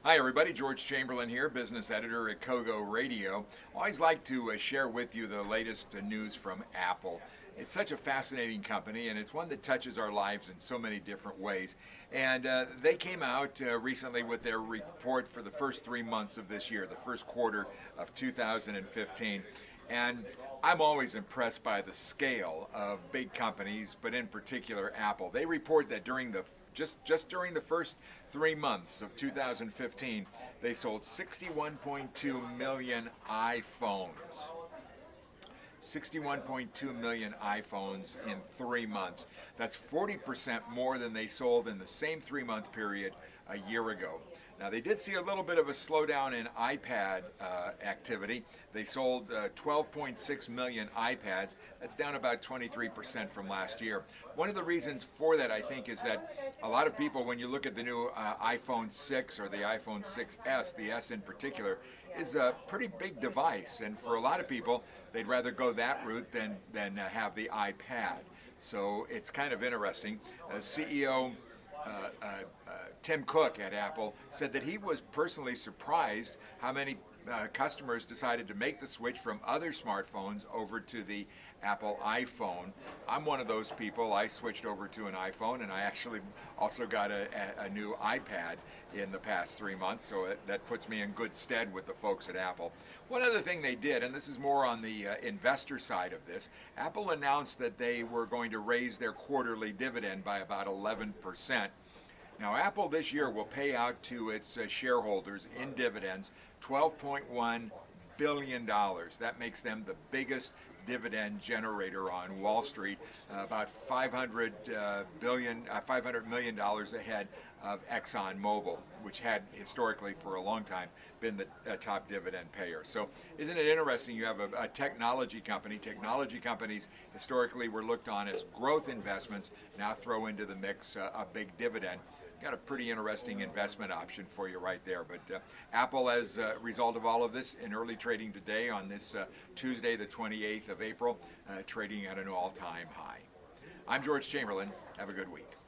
Hi, everybody. George Chamberlain here, business editor at Kogo Radio. Always like to share with you the latest news from Apple. It's such a fascinating company, and it's one that touches our lives in so many different ways. And they came out recently with their report for the first 3 months of this year, the first quarter of 2015. And I'm always impressed by the scale of big companies, but in particular Apple. They report that during the just during the first 3 months of 2015, they sold 61.2 million iPhones. 61.2 million iPhones in 3 months. That's 40% more than they sold in the same 3 month period a year ago. Now, they did see a little bit of a slowdown in iPad activity. They sold 12.6 million iPads. That's down about 23% from last year. One of the reasons for that, I think, is that a lot of people, when you look at the new iPhone 6 or the iPhone 6S, the S in particular, is a pretty big device. And for a lot of people, they'd rather go that route than have the iPad. So it's kind of interesting. CEO Tim Cook at Apple said that he was personally surprised how many customers decided to make the switch from other smartphones over to the Apple iPhone. I'm one of those people. I switched over to an iPhone, and I actually also got a new iPad in the past 3 months, so that puts me in good stead with the folks at Apple. One other thing they did, and this is more on the investor side of this, Apple announced that they were going to raise their quarterly dividend by about 11%. Now, Apple this year will pay out to its shareholders in dividends $12.1 billion. That makes them the biggest dividend generator on Wall Street, about $500 million ahead of ExxonMobil, which had historically for a long time been the top dividend payer. So isn't it interesting? You have a technology company. Technology companies historically were looked on as growth investments. Now throw into the mix a big dividend. Got a pretty interesting investment option for you right there. But Apple, as a result of all of this, in early trading today on this Tuesday, the 28th of April, trading at an all-time high. I'm George Chamberlain. Have a good week.